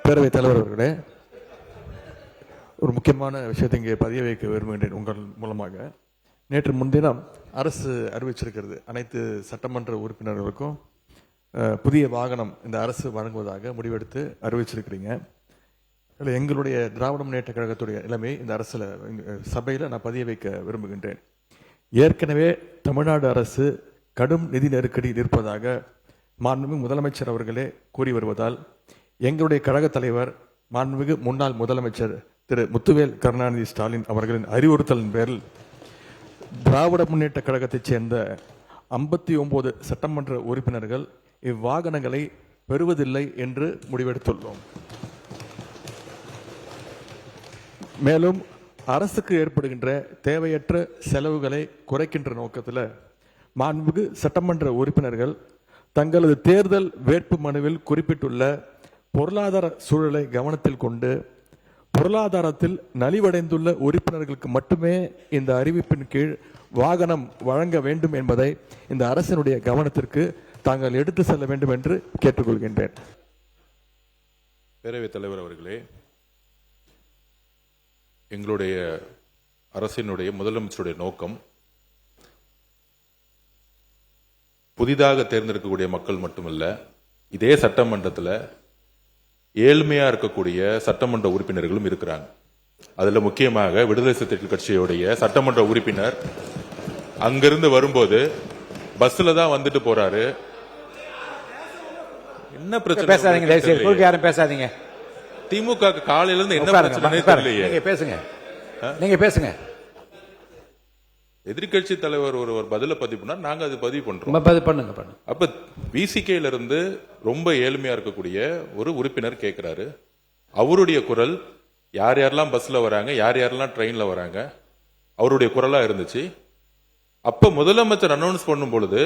பேரவைத் தலைவர் அவர்களே, ஒரு முக்கியமான விஷயத்தை இங்கே பதிய வைக்க விரும்புகின்றேன் உங்கள் மூலமாக. நேற்று முன்தினம் அரசு அறிவிச்சிருக்கிறது, அனைத்து சட்டமன்ற உறுப்பினர்களுக்கும் புதிய வாகனம் இந்த அரசு வழங்குவதாக முடிவெடுத்து அறிவிச்சிருக்கிறீங்க. இல்லை, எங்களுடைய திராவிட முன்னேற்ற கழகத்துடைய நிலைமை இந்த அரசில் சபையில் நான் பதிய வைக்க விரும்புகின்றேன். ஏற்கனவே தமிழ்நாடு அரசு கடும் நிதி நெருக்கடியில் இருப்பதாக மாண்புமிகு முதலமைச்சர் அவர்களே கூறி வருவதால் எங்களுடைய கழக தலைவர் மாண்புமிகு முன்னாள் முதலமைச்சர் திரு முத்துவேல் கருணாநிதி ஸ்டாலின் அவர்களின் அறிவுறுத்தலின் பேரில் திராவிட முன்னேற்ற கழகத்தைச் சேர்ந்த 59 சட்டமன்ற உறுப்பினர்கள் இவ்வாகனங்களை பெறுவதில்லை என்று முடிவெடுத்துள்ளோம். மேலும் அரசுக்கு ஏற்படுகின்ற தேவையற்ற செலவுகளை குறைக்கின்ற நோக்கத்தில் மாண்புமிகு சட்டமன்ற உறுப்பினர்கள் தங்களது தேர்தல் வேட்பு மனுவில் குறிப்பிட்டுள்ள பொருளாதார சூழலை கவனத்தில் கொண்டு பொருளாதாரத்தில் நலிவடைந்துள்ள உறுப்பினர்களுக்கு மட்டுமே இந்த அறிவிப்பின் கீழ் வாகனம் வழங்க வேண்டும் என்பதை இந்த அரசினுடைய கவனத்திற்கு தாங்கள் எடுத்து செல்ல வேண்டும் என்று கேட்டுக்கொள்கின்றேன். பேரவைத் தலைவர் அவர்களே, எங்களுடைய அரசினுடைய முதலமைச்சருடைய நோக்கம் புதிதாக தேர்ந்தெடுக்கக்கூடிய மக்கள் மட்டுமல்ல, இதே சட்டமன்றத்தில் ஏழ்மையா இருக்கக்கூடிய சட்டமன்ற உறுப்பினர்களும் இருக்கிறாங்க. அதுல முக்கியமாக விடுதலை சிறுத்தைகள் கட்சியுடைய சட்டமன்ற உறுப்பினர் அங்கிருந்து வரும்போது பஸ்ல தான் வந்துட்டு போறாரு. என்ன பிரச்சனை? பேசாதீங்க. திமுக காலையில இருந்து என்ன பிரச்சனை தெரியலையே. நீங்க பேசுங்க. எதிர்கட்சி தலைவர் ஒரு பதில பதிவு பண்ணா நாங்க அது பதிவு பண்றோம். பண்ணுங்க. அப்ப விசிகேல இருந்து ரொம்ப ஏழ்மையா இருக்கக்கூடிய ஒரு உறுப்பினர் கேட்கிறாரு. அவருடைய குரல் யார் யாரெல்லாம் பஸ்ல வராங்க, யார் யாரெல்லாம் ட்ரெயின்ல வராங்க, அவருடைய குரலா இருந்துச்சு. அப்ப முதலமைச்சர் அனௌன்ஸ் பண்ணும் பொழுது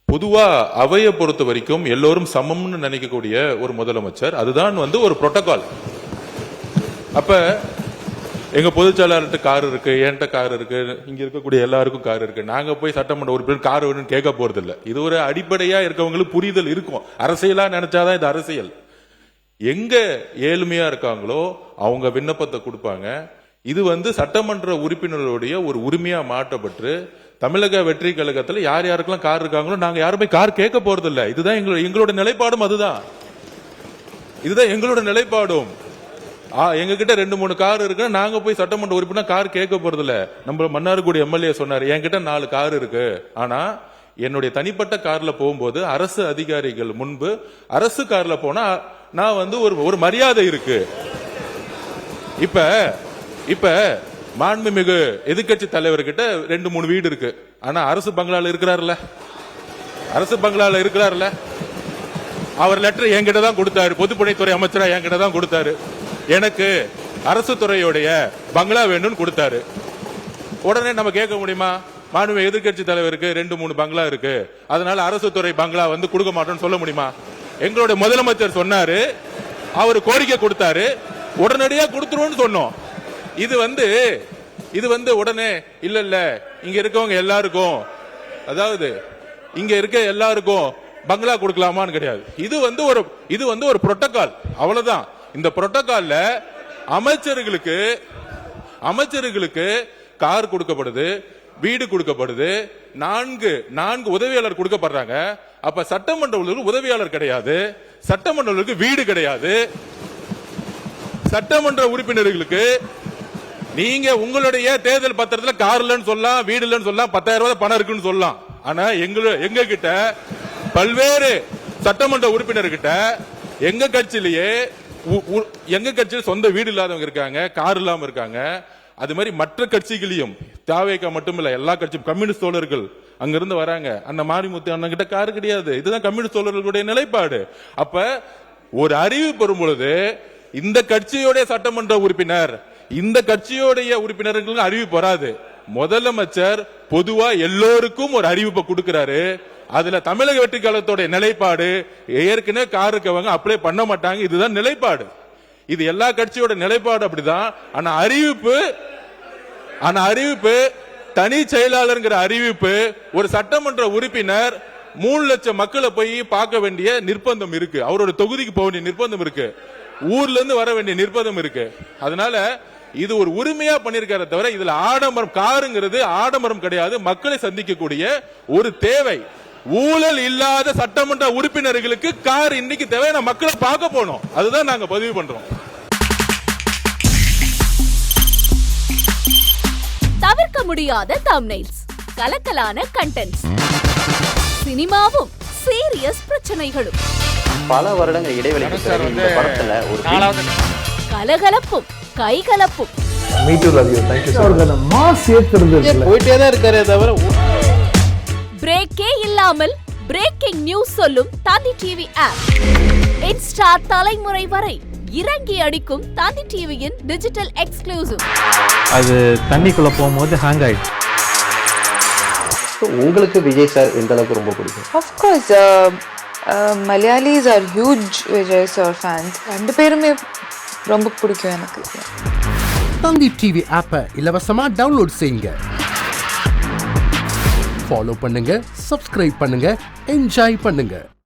பொதுவா அவையை பொறுத்த வரைக்கும் எல்லோரும் சமம்னு நினைக்கக்கூடிய ஒரு முதலமைச்சர், அதுதான் ஒரு புரோட்டோகால். அப்ப எங்க பொதுச்செயலாளர்கிட்ட கார் இருக்கு, என்கிட்ட கார் இருக்கு, இங்க இருக்கக்கூடிய எல்லாருக்கும் கார் இருக்கு. நாங்க போய் சட்டமன்ற உறுப்பினர் கார் வேணும்னு கேட்க போறது இல்ல. இது ஒரு அடிப்படையா இருக்கவங்களுக்கு புரிதல் இருக்கும். அரசியலா நினைச்சாதான் இது அரசியல். எங்க ஏழ்மையா இருக்காங்களோ அவங்க விண்ணப்பத்தை கொடுப்பாங்க. இது சட்டமன்ற உறுப்பினர்களுடைய ஒரு உரிமையா மாற்றப்பட்டு தமிழக வெற்றி கழகத்தில் யார் யாருக்கெல்லாம் கார் இருக்காங்களோ நாங்க யாருமே கார் கேட்க போறது இல்ல. இதுதான் எங்களோட நிலைப்பாடும். இதுதான் எங்களோட நிலைப்பாடும். எங்க கிட்ட 2-3 கார் இருக்கு, நாங்க போய் சட்டமன்ற உறுப்பினர் கார் கேட்க போறது இல்ல. நம்ம மன்னார்குடி எம்எல்ஏ சொன்னாரு, என்கிட்ட 4 கார் இருக்கு, ஆனா என்னுடைய தனிப்பட்ட கார்ல போகும்போது அரசு அதிகாரிகள் முன்பு அரசு கார்ல போனா நான் ஒரு மரியாதை இருக்கு. இப்ப மாண்புமிகு எதிர்கட்சி தலைவர்கிட்ட 2-3 வீடு இருக்கு, ஆனா அரசு பங்களால இருக்கிறாருல. அவர் லெட்டர் என்கிட்ட தான் கொடுத்தாரு, பொதுப்பணித்துறை அமைச்சரா என்கிட்ட தான் கொடுத்தாரு. எனக்கு அரசு துறையுடைய பங்களா வேணும்னு கொடுத்தாரு. உடனே நம்ம கேட்க முடியுமா? மாண்புமிகு எதிர்கட்சி தலைவருக்கு 2-3 பங்களா இருக்கு, அதனால அரசு துறை பங்களா கொடுக்க மாட்டோம்னு சொல்ல முடியுமா? எங்களுடைய முதலமைச்சர் சொன்னாரு, அவர் கோரிக்கை கொடுத்தாரு, உடனடியா கொடுத்துருவோம்னு சொன்னோம். இது உடனே இல்ல இங்க இருக்கவங்க எல்லாருக்கும், அதாவது இங்க இருக்க எல்லாருக்கும் பங்களா கொடுக்கலாமான்னு கிடையாது. இது ஒரு புரோட்டோகால், அவ்வளவுதான். இந்த புரோட்டோகால்ல அமைச்சர்களுக்கு கார் கொடுக்கப்படுது, வீடு கொடுக்கப்படுது, 4 உதவியாளர் கொடுக்கப்படுறாங்க. அப்ப சட்டமன்ற உதவியாளர் கிடையாது, சட்டமன்ற வீடு கிடையாது. சட்டமன்ற உறுப்பினர்களுக்கு நீங்க உங்களுடைய தேர்தல் பத்திரத்தில் கார் இல்லன்னு சொல்லலாம், வீடு இல்லன்னு சொல்லலாம், 10,000 ரூபாய் பணம் இருக்குன்னு சொல்லலாம். ஆனா எங்க கிட்ட பல்வேறு சட்டமன்ற உறுப்பினர்கிட்ட எங்க கட்சியில் சொந்த வீடு இல்லாதவங்க இருக்காங்க, கார் இல்லாம இருக்காங்க. அது மாதிரி மற்ற கட்சிகளையும், தாவேகா மட்டுமில்ல, எல்லா கட்சியும் கம்யூனிஸ்ட் தோழர்கள் அங்கிருந்து வராங்க. அந்த மாரிமுத்து அண்ணன் கிட்ட கார் கிடையாது. இதுதான் கம்யூனிஸ்ட் தோழர்களுடைய நிலைப்பாடு. அப்ப ஒரு அறிவு பெறும் பொழுது இந்த கட்சியோடைய சட்டமன்ற உறுப்பினர், இந்த கட்சியோடைய உறுப்பினர்களுக்கு அறிவிப்பு வராது. முதலமைச்சர் பொதுவா எல்லோருக்கும் ஒரு அறிவிப்பை கொடுக்கிறாரு. அதுல தமிழக வெற்றி கழகத்தோட நிலைப்பாடு, ஏற்கனவே கார் இருக்கவங்க அப்ளை பண்ண மாட்டாங்க, இதுதான் நிலைப்பாடு. இது எல்லா கட்சியோட நிலைப்பாடு அப்படிதான். ஆனா அறிவிப்பு தனி செயலாளர் அறிவிப்பு ஒரு சட்டமன்ற உறுப்பினர் 3 லட்சம் மக்களை போய் பார்க்க வேண்டிய நிர்பந்தம் இருக்கு. அவரோட தொகுதிக்கு போக வேண்டிய நிர்பந்தம் இருக்கு. ஊர்ல இருந்து வர வேண்டிய நிர்பந்தம் இருக்கு. அதனால இது ஒரு உரிமையா பண்ணிருக்காரு தவிர இதுல ஆடம்பரம் காருங்கிறது ஆடம்பரம் கிடையாது. மக்களை சந்திக்கக்கூடிய ஒரு தேவை. ஊழல் இல்லாத சட்டமன்ற உறுப்பினர்களுக்கு கார் இன்னைக்கு தேவை. மக்களை பார்க்க போனோம். அதுதான் நாங்க பதிவு பண்றோம். தவிர்க்க முடியாத தம்ப்நெயில்ஸ், கலக்கலான கண்டென்ட்ஸ், சினிமாவும் சீரியஸ் பிரச்சனைகளும், பல வருடங்கள் இடைவெளிக்கு பிறகு இந்த படத்துல ஒரு கலகலப்பும் கைகலப்பும், போயிட்டே தான் இருக்காரே தவிர பிரேக்கே இல்லாமல் பிரேக்கிங் நியூஸ் சொல்லும் தந்தி டிவி ஆப். இன்ஸ்டா தலைமுறை வரை இறங்கி அடிக்கும் தந்தி டிவியின் டிஜிட்டல் எக்ஸ்க்ளூசிவ். அது தண்ணிக்குள்ள போகும்போது ஹேங் ஆயிடுச்சு. உங்களுக்கு விஜய் சார் எந்த அளவுக்கு ரொம்ப பிடிக்கும்? Of course, Malayalis are huge Vijay sir fans. ரெண்டு பேருமே ரொம்ப பிடிக்கும் எனக்கு. தந்தி டிவி ஆப்பை இலவசமா டவுன்லோட் செய்யுங்க. ஃபாலோ பண்ணுங்க, சப்ஸ்கிரைப் பண்ணுங்க, என்ஜாய் பண்ணுங்க.